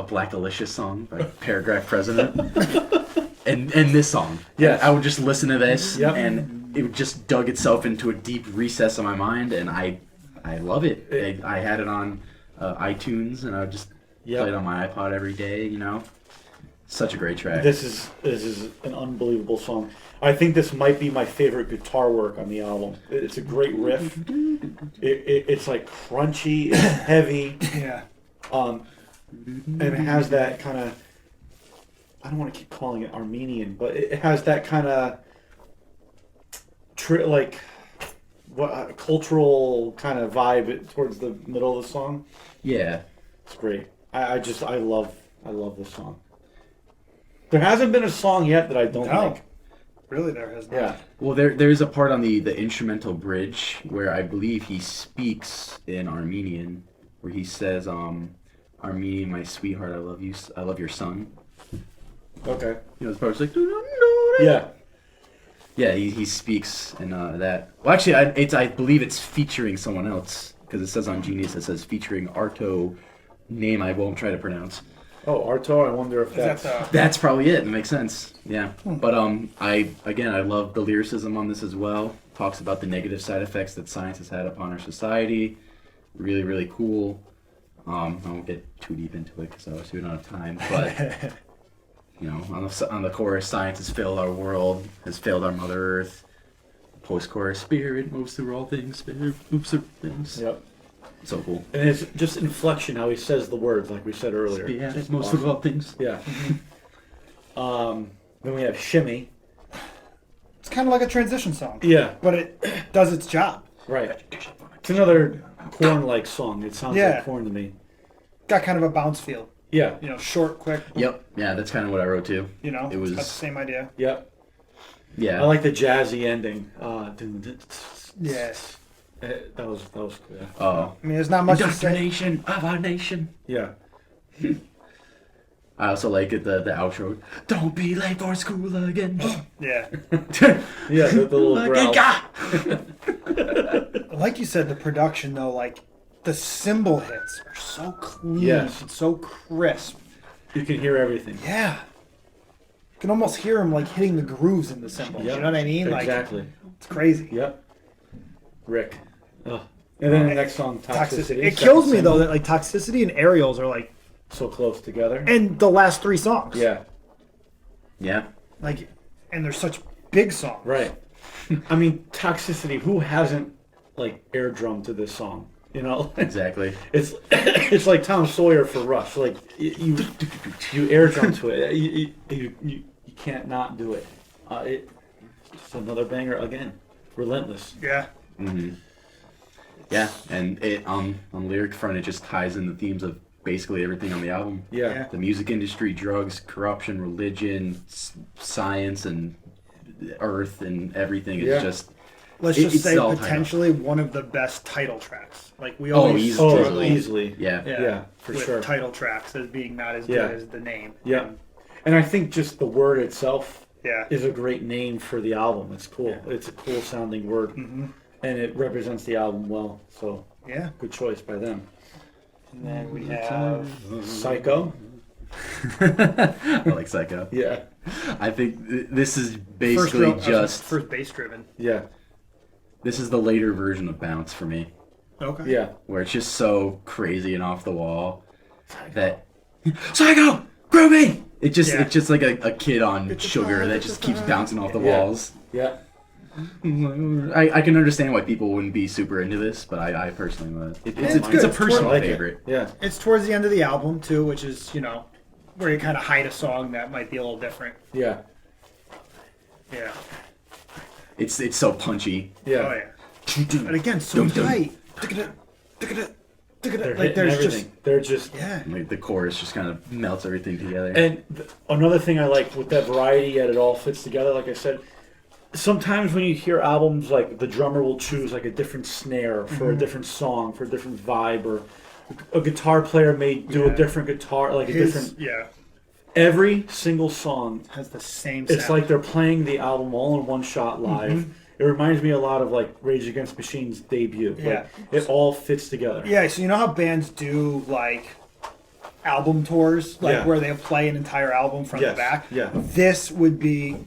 Black Alicious song by Paragraph President. and this song. Yes. I would just listen to this Yep. and it just dug itself into a deep recess of my mind and I love it. I had it on iTunes and I would just Yep. play it on my iPod every day, Such a great track. This is an unbelievable song. I think this might be my favorite guitar work on the album. It's a great riff. It's like crunchy, it's heavy, Yeah. and it has that kind of, I don't want to keep calling it Armenian, but it has that kind of cultural kind of vibe towards the middle of the song. Yeah. It's great. I love this song. There hasn't been a song yet that I don't No. like. Really, there has not. Yeah. Well, there's a part on the instrumental bridge where I believe he speaks in Armenian, where he says, "Armenian, my sweetheart, I love you. I love your son." Okay. This part's like, Yeah. yeah. He speaks in that. Well, actually, I believe it's featuring someone else because it says on Genius it says featuring Arto, name I won't try to pronounce. Oh, Arto, I wonder if Is that that's... the? That's probably it. It makes sense. Yeah. But I love the lyricism on this as well. Talks about the negative side effects that science has had upon our society. Really, really cool. I won't get too deep into it because I was doing out of time. But on the chorus, science has failed our world, has failed our Mother Earth. Post-chorus, spirit moves through all things. Spirit moves through things. Yep. So cool. And it's just inflection, how he says the words, like we said earlier. Spirit moves through all things. Yeah. Then we have Shimmy. It's kind of like a transition song. Yeah. But it does its job. Right. It's another Korn-like song. It sounds Yeah. like Korn to me. Got kind of a bounce feel. Yeah. Short, quick. Yep. Yeah, that's kind of what I wrote too. It It was was. got the same idea. Yep. Yeah. I like the jazzy ending. Yes. That was good. Oh. I mean, there's not much to say. Indoctrination of our nation. Yeah. I also like it, the outro. Don't be late for school again. Yeah. Yeah, the little growl. Like you said, the production though, like the cymbal hits are so clean Yes. and so crisp. You can hear everything. Yeah. You can almost hear him like hitting the grooves in the cymbals. Yep. You know what I mean? Exactly. Like it's crazy. Yep. Rick. Oh. And then the next song, Toxicity. It kills me though that like Toxicity and Aerials are like So close together. and the last three songs. Yeah. Yeah. Like and they're such big songs. Right. I mean, Toxicity, who hasn't, like, air drummed to this song? You know, Exactly. it's like Tom Sawyer for Rush. Like you air drum to it. You can't not do it. It's another banger again. Relentless. Yeah. Mm-hmm. Yeah, and it on the lyric front, it just ties in the themes of basically everything on the album. Yeah. The music industry, drugs, corruption, religion, science, and earth, and everything. It's just. Let's just it's say all tied potentially one of the best title tracks. Like we Oh, always easily. struggle Easily. Yeah. Yeah, for with sure. title tracks as being not as Yeah. good as the name. Yeah. And I think just the word itself Yeah. is a great name for the album. It's cool. Yeah. It's a cool sounding word. Mm-hmm. And it represents the album well. So Yeah. good choice by them. And then we have Psycho. I like Psycho. Yeah. I think this is basically just first bass driven. Yeah. this is the later version of Bounce for me, Okay. Yeah. where it's just so crazy and off the wall that Psycho, groovy. It's just like a kid on sugar that just keeps bouncing off the Yeah. walls. Yeah. I can understand why people wouldn't be super into this, but I personally love it. It's It's good. a It's personal I like favorite. it. Yeah. It's towards the end of the album too, which is where you kind of hide a song that might be a little different. Yeah. Yeah. It's so punchy. Yeah. Oh yeah. And again, so Dum, dum. tight. They're Like hitting there's everything. just They're just yeah. Like the chorus just kind of melts everything together. And another thing I like with that variety, yet it all fits together. Like I said, sometimes when you hear albums, like the drummer will choose like a different snare for a different song, for a different vibe, or a guitar player may do a Yeah. different guitar, like a different. Yeah. Every single song, Has the same it's sound. like they're playing the album all in one shot live. It reminds me a lot of like Rage Against the Machine's debut. Yeah. Like, it all fits together. Yeah, so you know how bands do like album tours, like Yeah. where they play an entire album front Yes, to back? yeah. This would be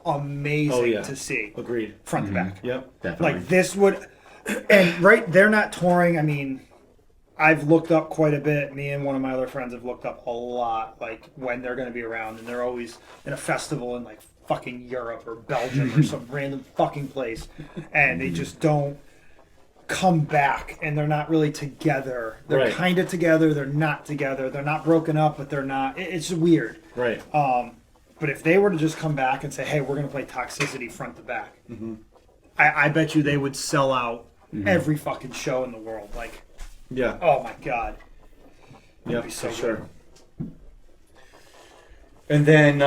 amazing Oh, yeah. to see Agreed. front to back. Yep. Definitely. Like this would, and right, they're not touring. I mean, I've looked up quite a bit. Me and one of my other friends have looked up a lot, like when they're going to be around, and they're always in a festival in like fucking Europe or Belgium or some random fucking place, and they just don't come back, and they're not really together. They're Right. kind of together. They're not together. They're not broken up, but they're not. It's weird. Right. But if they were to just come back and say, "Hey, we're going to play Talxicity front to back," I bet you they would sell out every fucking show in the world. Like, Yeah. oh my god, Yeah, be so for sure. And then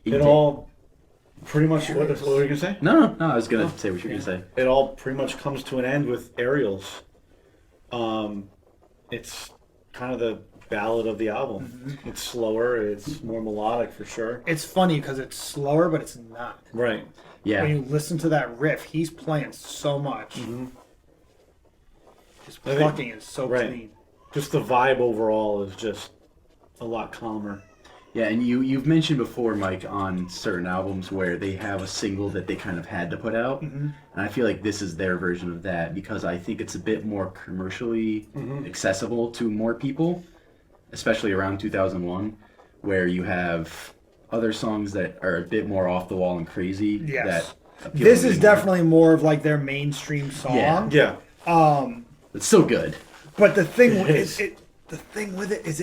it all pretty much. What were you gonna say? No, I was gonna say what you were gonna say. It all pretty much comes to an end with Aerials. It's kind of the ballad of the album. It's slower. It's more melodic for sure. it's funny because it's slower, but it's not. Right. Yeah. When you listen to that riff, he's playing so much. His I think- plucking is so right. clean. Just the vibe overall is just a lot calmer. Yeah, and you've mentioned before, Mike, on certain albums where they have a single that they kind of had to put out, and I feel like this is their version of that because I think it's a bit more commercially accessible to more people, especially around 2001, where you have other songs that are a bit more off the wall and crazy. Yes. That appeal This to me is more. definitely more of like their mainstream song. Yeah. Yeah. It's still good. But the thing It is, is. the thing with it is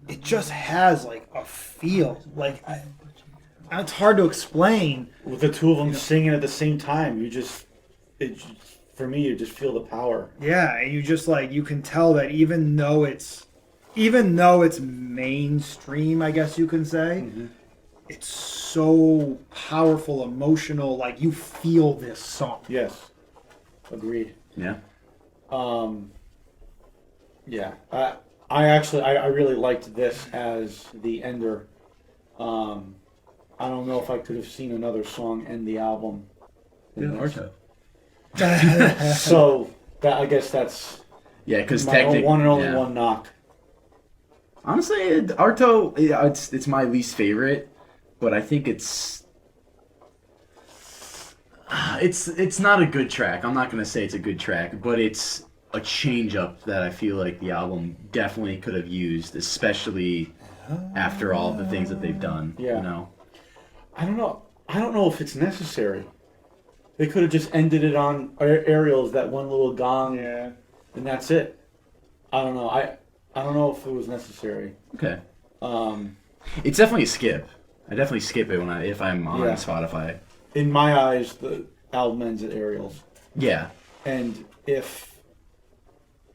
it just has like a feel. Like it's hard to explain. With the two of them singing at the same time, for me, you just feel the power. Yeah, and you just like you can tell that even though it's mainstream, I guess you can say, it's so powerful, emotional. Like you feel this song. Yes. Agreed. Yeah. Yeah. I really liked this as the ender. I don't know if I could have seen another song end the album. than this. So I guess that's Yeah, because my technically one and only one knock. Honestly, Arto, yeah, it's my least favorite, but I think it's not a good track. I'm not gonna say it's a good track, but it's a change up that I feel like the album definitely could have used, especially after all the things that they've done. Yeah. You know. I don't know if it's necessary. They could have just ended it on Ariel's, that one little gong, Yeah. and that's it. I don't know. I don't know if it was necessary. Okay. It's definitely a skip. I definitely skip it if I'm on Yeah. Spotify. In my eyes, the album ends at Ariel's. Yeah. And if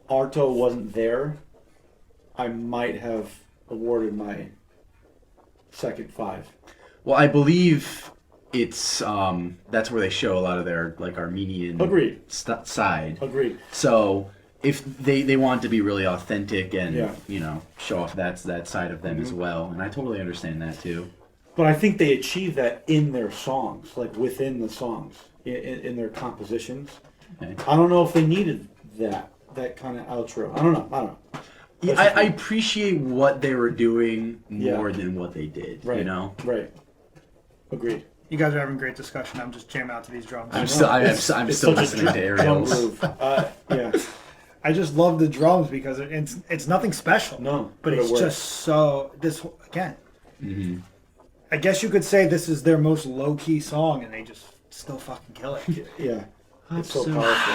Arto wasn't there, I might have awarded my second 5. Well, I believe it's that's where they show a lot of their like Armenian Agreed. Side. Agreed. So if they want to be really authentic and Yeah. show off that side of them as well, and I totally understand that too. But I think they achieve that in their songs, like within the songs, in their compositions. Okay. I don't know if they needed that kind of outro. I don't know. Yeah, I appreciate what they were doing more than what they did. Right. Right. Agreed. You guys are having great discussion. I'm just jamming out to these drums. I'm still such a listening to drum Ariel's. groove. Yeah. I just love the drums because it's nothing special. No, but but it's it works. just so again. Mm-hmm. I guess you could say this is their most low key song, and they just still fucking kill it. Yeah. It's so powerful.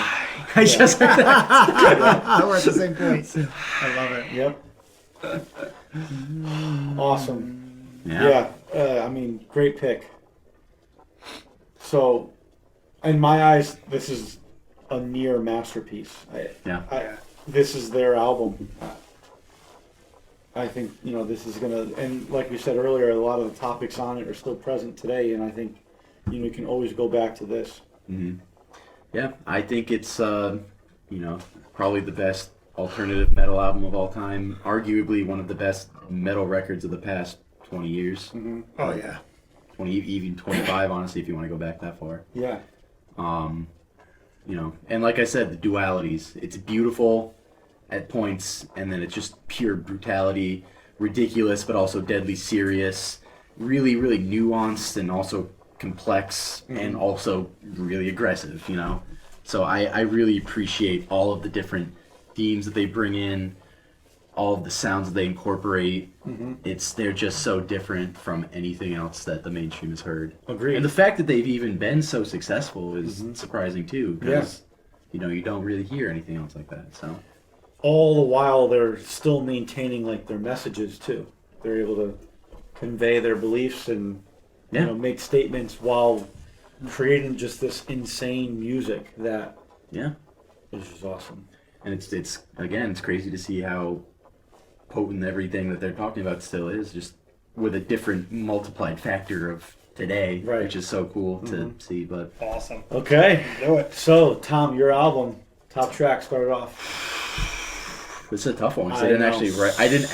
I just heard that. We're at the same point. I love it. Yep. Awesome. Yeah. I mean, great pick. So, in my eyes, this is a near masterpiece. Yeah. This is their album. I think, this is going to, and like we said earlier, a lot of the topics on it are still present today, and I think, you can always go back to this. Mm-hmm. Yeah, I think it's, probably the best alternative metal album of all time. Arguably one of the best metal records of the past 20 years. Mm-hmm. Oh yeah. 20, even 25, honestly, if you want to go back that far. Yeah. And like I said, the dualities. It's beautiful at points, and then it's just pure brutality, ridiculous, but also deadly serious, really, really nuanced, and also complex, and also really aggressive, So I really appreciate all of the different themes that they bring in, all of the sounds that they incorporate. They're just so different from anything else that the mainstream has heard. Agreed. And the fact that they've even been so successful is surprising too, because you don't really hear anything else like that. So all the while they're still maintaining like their messages too. They're able to convey their beliefs and make statements while creating just this insane music that is just awesome. And it's crazy to see how potent everything that they're talking about still is, just with a different multiplied factor of today, which is so cool to see. But Awesome. Okay, Do it. so Tom, your album, top track, started off. it's a tough one because I I didn't know.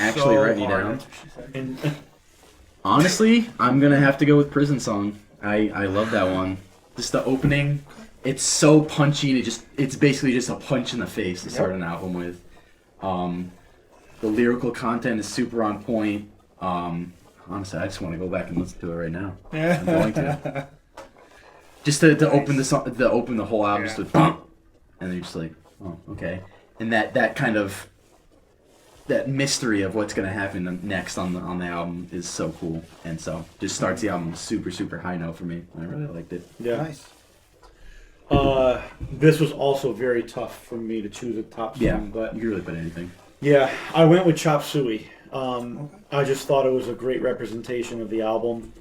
actually write any hard. down. That's what she said. And Honestly, I'm gonna have to go with Prison Song. I love that one. Just the opening, it's so punchy. And it's basically just a punch in the face to start an album with. The lyrical content is super on point. Honestly, I just want to go back and listen to it right now. I'm going to. Just to open the song, open the whole album just with bump, and then you're just like, oh, okay. And that kind of that mystery of what's gonna happen next on the album is so cool, and so just starts the album super super high note for me. I really liked it. yeah, Nice. This was also very tough for me to choose a top song, Yeah, but you can really put anything. yeah, I went with Chop Suey. I just thought it was a great representation of the album.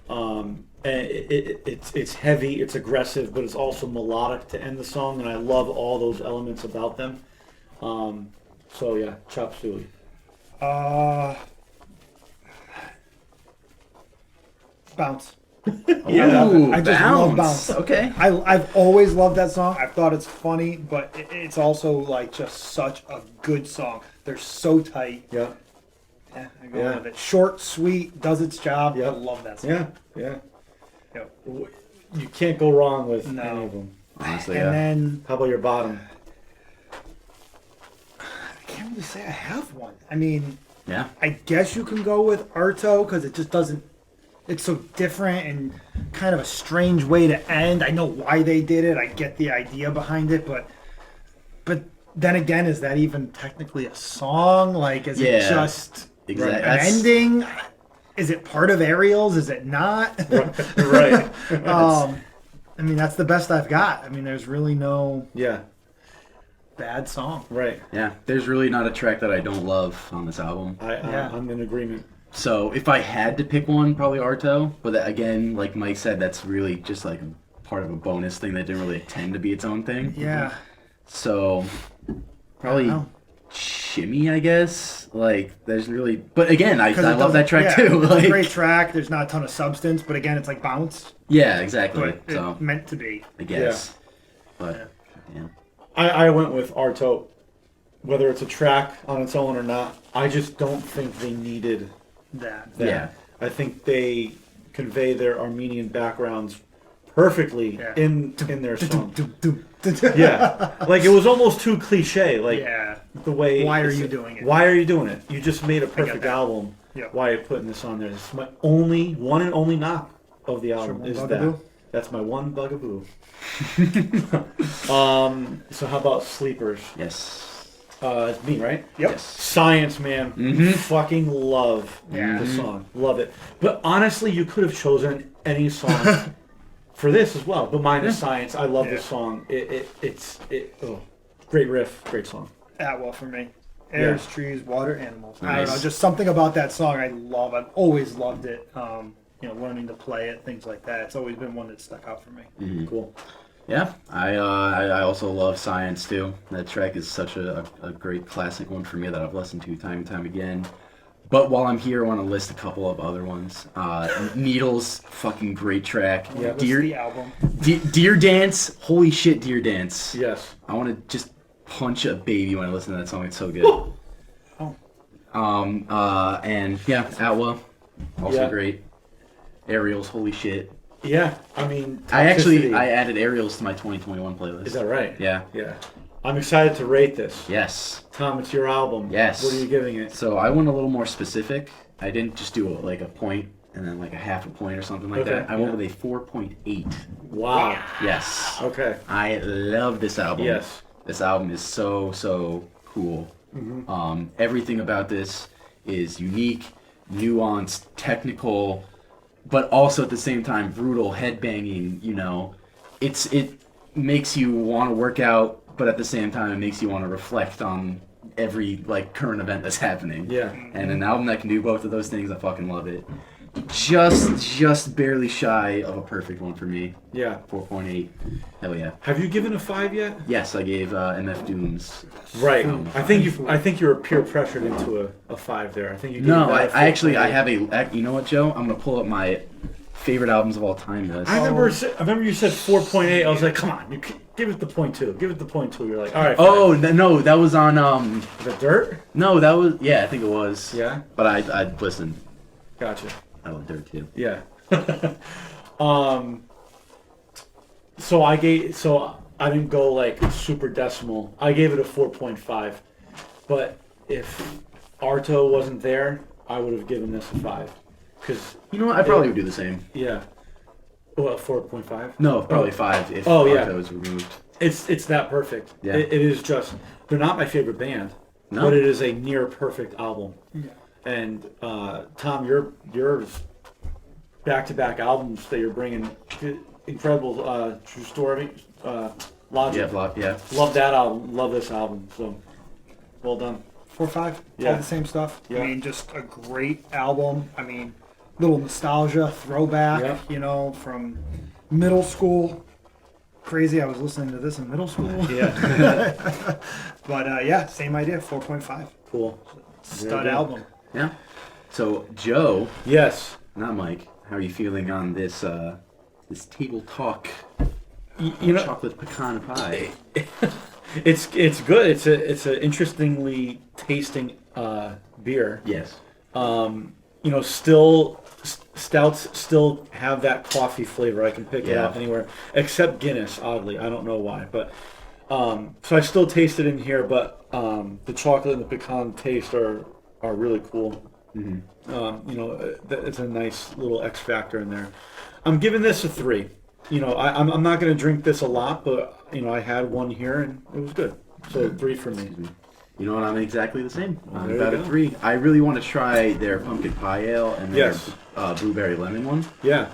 And it's heavy, it's aggressive, but it's also melodic to end the song, and I love all those elements about them. So yeah, Chop Suey. Bounce. Yeah, I just love Bounce. Okay. I've always loved that song. I thought it's funny, but it's also like just such a good song. They're so tight. Yeah, Yeah, I go with it. Short, sweet, does its job. Yeah. I love that song. yeah. Yep. You can't go wrong with No. any of them. Honestly, And yeah. then How about your bottom? I can't really say I have one. I mean, Yeah. I guess you can go with Arto because it just doesn't. It's so different and kind of a strange way to end. I know why they did it. I get the idea behind it, but then again, is that even technically a song? Like, is it just Exactly. an ending? Is it part of Ariel's? Is it not? Right. I mean, that's the best I've got. I mean, there's really no Yeah. bad song. Right. Yeah, there's really not a track that I don't love on this album. Yeah. I'm in agreement. So if I had to pick one, probably Arto. But that, again, like Mike said, that's really just like part of a bonus thing that didn't really intend to be its own thing. Yeah. So probably I don't know. Shimmy, I guess. Like there's really, but again, I 'Cause it love that track yeah, too. It's a Like, great track. There's not a ton of substance, but again, it's like bounce. yeah, exactly. But So it's meant to be. I guess, but yeah. I went with Arto, whether it's a track on its own or not. I just don't think they needed That. that. Yeah. I think they convey their Armenian backgrounds perfectly Yeah. in their song. Yeah. Yeah, like it was almost too cliche. Like Yeah. the way. Why are it's- you doing it? Why are you doing it? You just made a perfect that. album. Yep. Why are you putting this on there? This is my only one and only knock of the album. one Is bugaboo? that? That's my one bugaboo. So how about sleepers? Yes. It's me, right? Yep. Yes. Science, man. Mhm. Fucking love Yeah. the song. Love it. But honestly, you could have chosen any song for this as well. But mine is Science. I love Yeah. this song. Great riff, great song. Atwell for me. Airs, Yeah. trees, water, animals. I don't know, Nice. just something about that song I love. I've always loved it. Learning to play it, things like that. It's always been one that stuck out for me. Cool. Yeah, I also love Science too. That track is such a great classic one for me that I've listened to time and time again. But while I'm here, I want to list a couple of other ones. Needles, fucking great track. Yeah. What's the album? Deer Dance, holy shit, Deer Dance. Yes. I want to just punch a baby when I listen to that song. It's so good. Oh. And yeah, Atwa, also Yeah. great. Aerials, holy shit. Yeah. I mean, I Talxicity. added Aerials to my 2021 playlist. Is that right? Yeah. Yeah. I'm excited to rate this. Yes. Tom, it's your album. Yes. What are you giving it? So I went a little more specific. I didn't just do like a point and then like a half a point or something like Okay, that. I went yeah. with a 4.8. Wow. Yes. Okay. I love this album. Yes. This album is so cool. Everything about this is unique, nuanced, technical, but also at the same time brutal, headbanging. It makes you want to work out, but at the same time it makes you want to reflect on every like current event that's happening. Yeah. And an album that can do both of those things, I fucking love it. Just barely shy of a perfect one for me. Yeah. 4.8. Hell yeah. Have you given a 5 yet? Yes, I gave MF Doom's. Right. I think you were peer pressured into a 5 there. I think you. Gave No, that a I actually 4.8. have a. You know what, Joe? I'm gonna pull up my favorite albums of all time list. I remember you said 4.8. I was like, come on, give it the 0.2. Give it the 0.2. You're like, all right. Oh no, that was on The Dirt. No, that was I think it was. Yeah. But I listen. Gotcha. I love Dirt too. Yeah. So I didn't go like super decimal. I gave it a 4.5. But if Arto wasn't there, I would have given this a 5. Cause You know what? I probably would do the same. yeah. Well, 4.5. No, probably 5 if Oh, yeah. Arto was removed. It's that perfect. Yeah. It is just. They're not my favorite band, No. but it is a near perfect album. Yeah. And Tom, your back-to-back albums that you're bringing, incredible. True Story, Logic. Yeah. Love that album. Love this album. So, well done. 4-5. Yeah. All the same stuff. Yeah. I mean, just a great album. I mean, little nostalgia, throwback, Yeah. from middle school. Crazy, I was listening to this in middle school. Yeah. But same idea, 4.5. Cool. Stud good. album. Yeah. So Joe, Yes. not Mike, how are you feeling on this table talk You know, chocolate pecan pie? it's good. It's a interestingly tasting beer. Yes. Stouts still have that coffee flavor. I can pick it Yeah. up anywhere except Guinness. Oddly, I don't know why, but so I still taste it in here. But the chocolate and the pecan taste are really cool. Mm-hmm. It's a nice little X factor in there. I'm giving this a 3. I'm not going to drink this a lot, but I had one here and it was good. So 3 for me. You know what? I'm exactly the same. I'm There about you a go. 3. I really want to try their pumpkin pie ale and their Yes. blueberry lemon one. Yeah.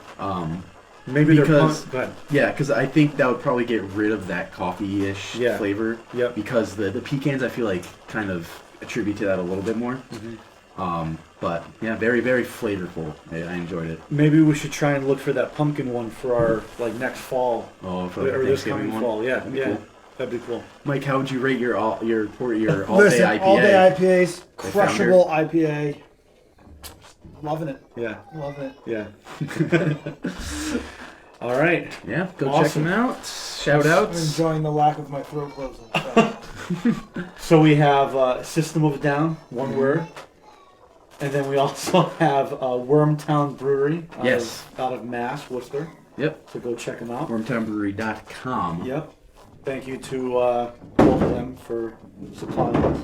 Maybe because go ahead. yeah, because I think that would probably get rid of that coffee-ish flavor. Yep. Because the pecans I feel like kind of attribute to that a little bit more. But yeah, very very flavorful. I enjoyed it. Maybe we should try and look for that pumpkin one for our next fall. Oh, for the or this coming Thanksgiving one? fall. Yeah, That'd be yeah, cool. that'd be cool. Mike, how would you rate your all day Listen, IPA? all day IPAs, crushable IPA. Loving it. Yeah, Loving it. yeah. All right. Yeah, go check Awesome. them out. Shout I'm outs. enjoying the lack of my throat closing. So we have System of a Down, one word. And then we also have Wormtown Brewery out of Mass, Worcester. Yep. So go check them out. WormtownBrewery.com. Yep. Thank you to both of them for supplying us.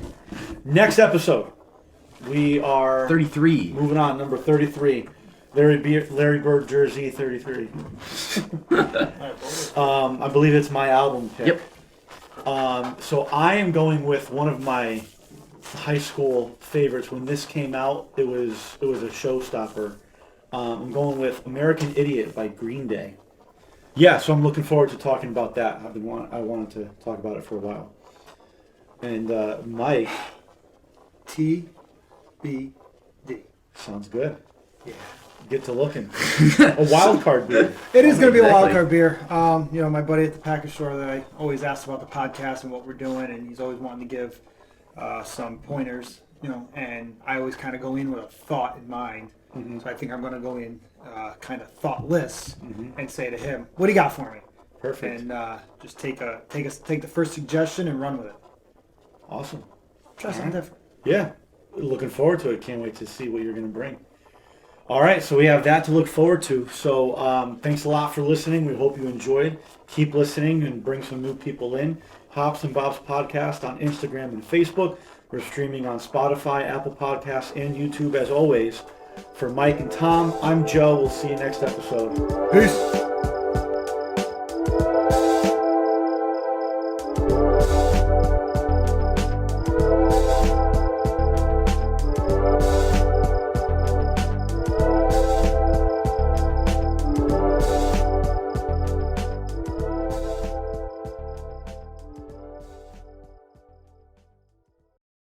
Next episode, we are 33. moving on, number 33. Larry Bird jersey 33. I believe it's my album pick. Yep. So I am going with one of my high school favorites. When this came out, it was a showstopper. I'm going with American Idiot by Green Day. Yeah, so I'm looking forward to talking about that. I wanted to talk about it for a while. And Mike, TBD. sounds good. Yeah. Get to looking. A wild card beer. It is going to be a wild Exactly. card beer. My buddy at the package store that I always ask about the podcast and what we're doing, and he's always wanting to give some pointers, and I always kind of go in with a thought in mind. So I think I'm going to go in kind of thoughtless and say to him, "What do you got for me?" Perfect. And just take the first suggestion and run with it. Awesome. Try something different. Yeah. Looking forward to it. Can't wait to see what you're going to bring. All right, so we have that to look forward to. So thanks a lot for listening. We hope you enjoyed. Keep listening and bring some new people in. Hops and Bops Podcast on Instagram and Facebook. We're streaming on Spotify, Apple Podcasts, and YouTube as always. For Mike and Tom, I'm Joe. We'll see you next episode. Peace.